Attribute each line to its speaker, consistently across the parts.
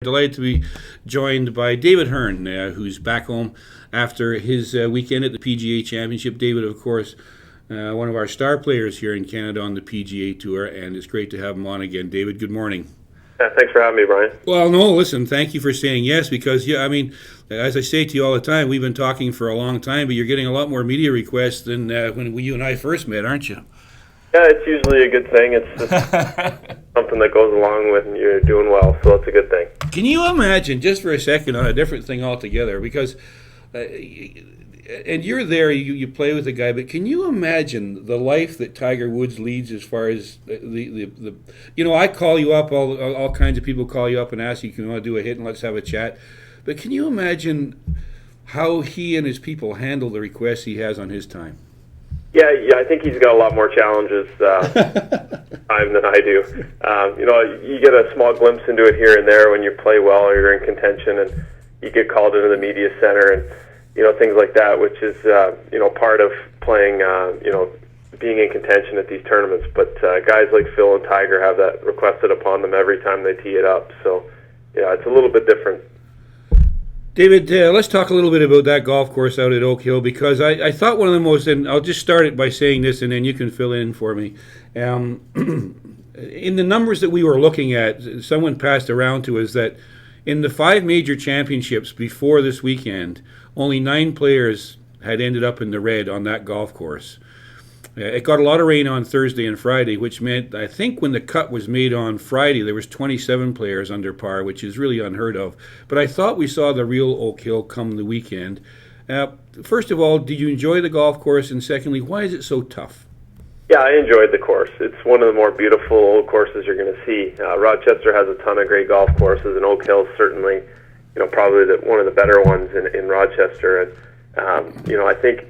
Speaker 1: Delighted to be joined by David Hearn, who's back home after his weekend at the PGA Championship. David, of course, one of our star players here in Canada on the PGA Tour, and it's great to have him on again. David, good morning.
Speaker 2: Thanks for having me, Brian.
Speaker 1: Well, no, listen, thank you for saying yes, because, as I say to you all the time, we've been talking for a long time, but you're getting a lot more media requests than when you and I first met, aren't you?
Speaker 2: Yeah, it's usually a good thing. It's just something that goes along with you're doing well, so it's a good thing.
Speaker 1: Can you imagine, just for a second, on a different thing altogether, because, and you're there, you play with the guy, but can you imagine the life that Tiger Woods leads as far as I call you up, all kinds of people call you up and ask you, can you want to do a hit and let's have a chat, but can you imagine how he and his people handle the requests he has on his time?
Speaker 2: Yeah, I think he's got a lot more challenges time than I do. You get a small glimpse into it here and there when you play well or you're in contention, and you get called into the media center and things like that, which is part of playing. Being in contention at these tournaments. But guys like Phil and Tiger have that requested upon them every time they tee it up. So yeah, it's a little bit different.
Speaker 1: David, let's talk a little bit about that golf course out at Oak Hill, because I thought one of the most, and I'll just start it by saying this and then you can fill in for me. In the numbers that we were looking at, someone passed around to us that in the 5 major championships before this weekend, only 9 players had ended up in the red on that golf course. It got a lot of rain on Thursday and Friday, which meant, I think when the cut was made on Friday, there was 27 players under par, which is really unheard of. But I thought we saw the real Oak Hill come the weekend. First of all, did you enjoy the golf course? And secondly, why is it so tough?
Speaker 2: Yeah, I enjoyed the course. It's one of the more beautiful old courses you're going to see. Rochester has a ton of great golf courses, and Oak Hill certainly, probably one of the better ones in Rochester. And, I think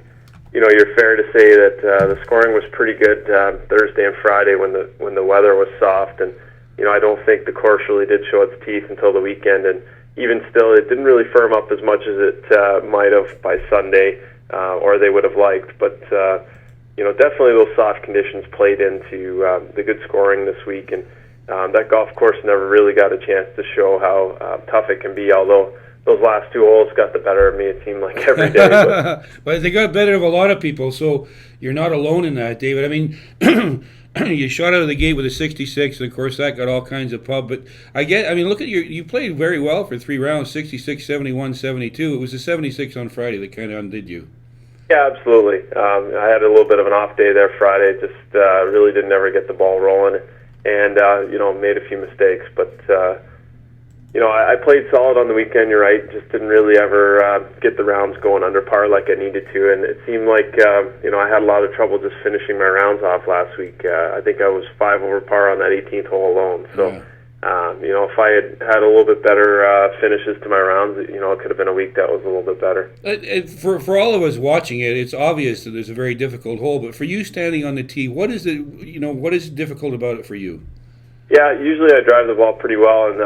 Speaker 2: you're fair to say that the scoring was pretty good Thursday and Friday when the weather was soft, and I don't think the course really did show its teeth until the weekend, and even still, it didn't really firm up as much as it might have by Sunday, or they would have liked. But definitely those soft conditions played into the good scoring this week, and that golf course never really got a chance to show how tough it can be, although those last 2 holes got the better of me, it seemed like every day.
Speaker 1: But they got better of a lot of people, so you're not alone in that, David. I mean, you shot out of the gate with a 66, and of course that got all kinds of pub. But look at you played very well for 3 rounds, 66, 71, 72. It was the 76 on Friday that kind of undid you.
Speaker 2: Yeah, absolutely. I had a little bit of an off day there Friday, just really didn't ever get the ball rolling, and made a few mistakes, but I played solid on the weekend, you're right, just didn't really ever get the rounds going under par like I needed to, and it seemed like, I had a lot of trouble just finishing my rounds off last week. I think I was 5 over par on that 18th hole alone, so, if I had a little bit better finishes to my rounds, it could have been a week that was a little bit better.
Speaker 1: For all of us watching it, it's obvious that there's a very difficult hole, but for you standing on the tee, what is difficult about it for you?
Speaker 2: Yeah, usually I drive the ball pretty well, and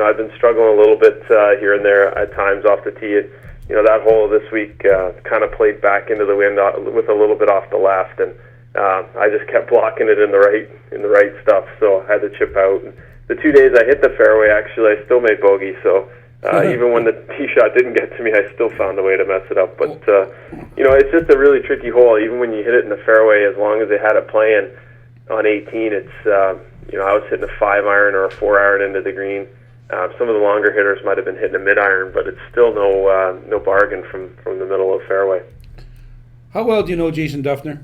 Speaker 2: I've been struggling a little bit here and there at times off the tee. That hole this week kind of played back into the wind with a little bit off the left, and I just kept blocking it in the right stuff. So I had to chip out. And the 2 days I hit the fairway, actually, I still made bogey. So even when the tee shot didn't get to me, I still found a way to mess it up. But it's just a really tricky hole. Even when you hit it in the fairway, as long as they had it playing on 18, it's I was hitting a 5-iron or a 4-iron into the green. Some of the longer hitters might have been hitting a mid-iron, but it's still no bargain from the middle of the fairway.
Speaker 1: How well do you know Jason Dufner?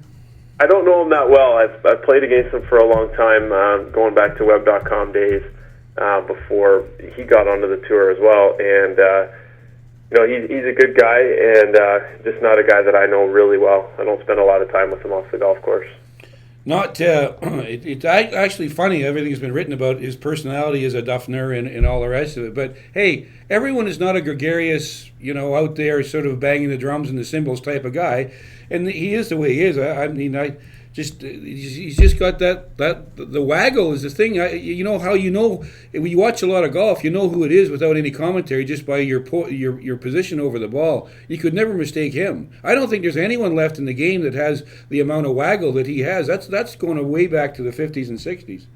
Speaker 2: I don't know him that well. I've played against him for a long time, going back to web.com days before he got onto the tour as well. And he's a good guy, and just not a guy that I know really well. I don't spend a lot of time with him off the golf course.
Speaker 1: It's actually funny. Everything's been written about his personality as a Dufner and all the rest of it. But hey, everyone is not a gregarious, out there sort of banging the drums and the cymbals type of guy, and he is the way he is. He's just got the waggle is the thing. When you watch a lot of golf, you know who it is without any commentary, just by your position over the ball. You could never mistake him. I don't think there's anyone left in the game that has the amount of waggle that he has. That's going way back to the 50s and 60s.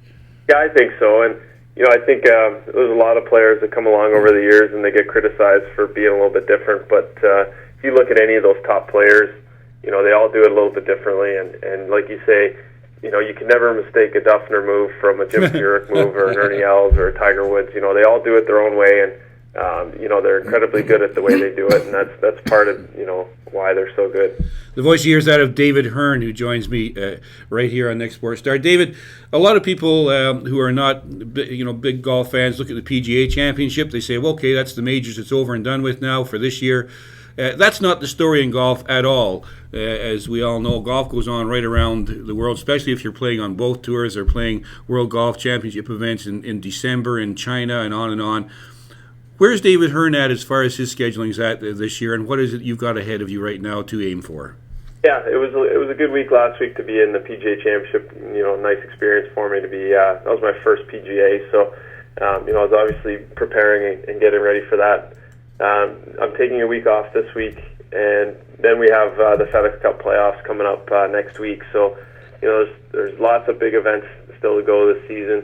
Speaker 2: Yeah, I think so. And I think there's a lot of players that come along over the years and they get criticized for being a little bit different. But if you look at any of those top players, they all do it a little bit differently. And like you say, you can never mistake a Dufner move from a Jim Furyk move or an Ernie Els or a Tiger Woods. They all do it their own way, and they're incredibly good at the way they do it, and that's part of why they're so good.
Speaker 1: The voice here is that of David Hearn, who joins me right here on NextSportStar. David, a lot of people who are not big golf fans look at the PGA Championship. They say, well, okay, that's the majors. It's over and done with now for this year. That's not the story in golf at all. As we all know, golf goes on right around the world, especially if you're playing on both tours or playing World Golf Championship events in December in China and on and on. Where's David Hearn at as far as his scheduling is at this year, and what is it you've got ahead of you right now to aim for?
Speaker 2: Yeah, it was a good week last week to be in the PGA Championship. Nice experience for me to be. That was my first PGA, so I was obviously preparing and getting ready for that. I'm taking a week off this week, and then we have the FedEx Cup playoffs coming up next week. So, there's lots of big events still to go this season.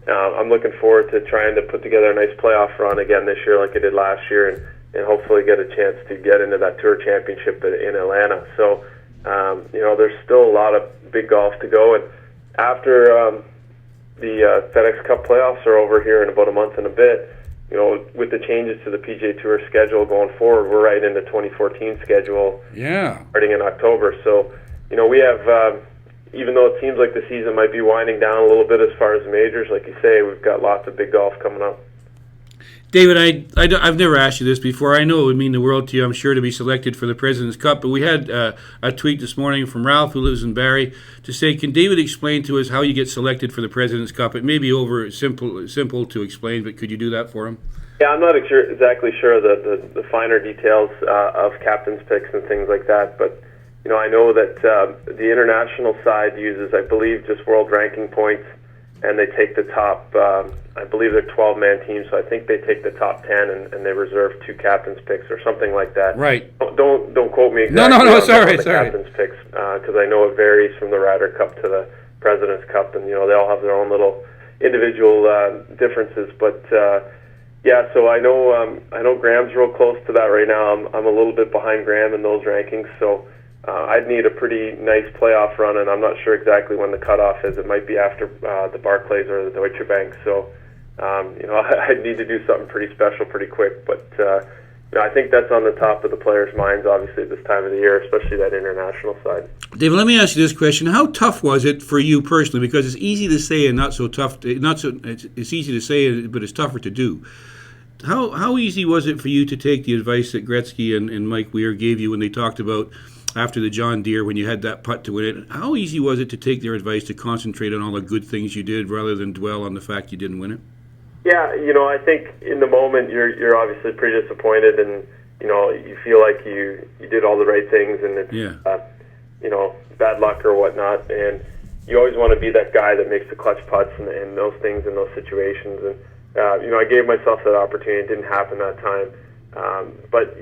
Speaker 2: I'm looking forward to trying to put together a nice playoff run again this year like I did last year, and hopefully get a chance to get into that Tour Championship in Atlanta. So, there's still a lot of big golf to go. And after the FedEx Cup playoffs are over here in about a month and a bit, with the changes to the PGA Tour schedule going forward, we're right into 2014 schedule starting in October. So, we have, even though it seems like the season might be winding down a little bit as far as the majors, like you say, we've got lots of big golf coming up.
Speaker 1: David, I've never asked you this before. I know it would mean the world to you, I'm sure, to be selected for the President's Cup, but we had a tweet this morning from Ralph, who lives in Barrie, to say, can David explain to us how you get selected for the President's Cup? It may be simple to explain, but could you do that for him?
Speaker 2: Yeah, I'm not exactly sure the finer details of captain's picks and things like that, but I know that the international side uses, I believe, just world ranking points, and they take the top, I believe they're 12-man teams, so I think they take the top 10 and they reserve 2 captain's picks or something like that.
Speaker 1: Right.
Speaker 2: Don't quote me exactly
Speaker 1: no, it's all right,
Speaker 2: the captain's picks, because I know it varies from the Ryder Cup to the President's Cup, and they all have their own little individual differences, but yeah, so I know Graham's real close to that right now. I'm a little bit behind Graham in those rankings, so I'd need a pretty nice playoff run, and I'm not sure exactly when the cutoff is. It might be after the Barclays or the Deutsche Bank, so I'd need to do something pretty special pretty quick, but I think that's on the top of the players' minds, obviously, at this time of the year, especially that international side.
Speaker 1: David, let me ask you this question. How tough was it for you personally? Because it's easy to say and not so tough. It's easy to say, but it's tougher to do. How easy was it for you to take the advice that Gretzky and Mike Weir gave you when they talked about after the John Deere, when you had that putt to win it? How easy was it to take their advice to concentrate on all the good things you did rather than dwell on the fact you didn't win it?
Speaker 2: Yeah, I think in the moment you're obviously pretty disappointed, and you feel like you did all the right things, and it's bad luck or whatnot, and you always want to be that guy that makes the clutch putts and those things in those situations. And I gave myself that opportunity. It didn't happen that time. But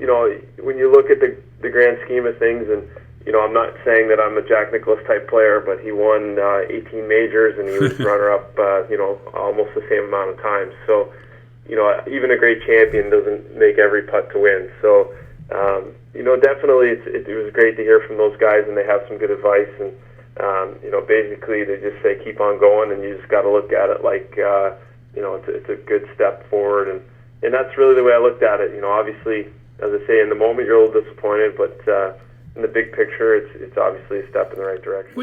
Speaker 2: when you look at the grand scheme of things, and I'm not saying that I'm a Jack Nicklaus type player, but he won 18 majors and he was runner-up, almost the same amount of times. So, even a great champion doesn't make every putt to win. So, definitely it was great to hear from those guys, and they have some good advice. And basically they just say keep on going, and you just got to look at it like it's a good step forward, and that's really the way I looked at it. Obviously, as I say, in the moment you're a little disappointed, but in the big picture, it's obviously a step in the right direction.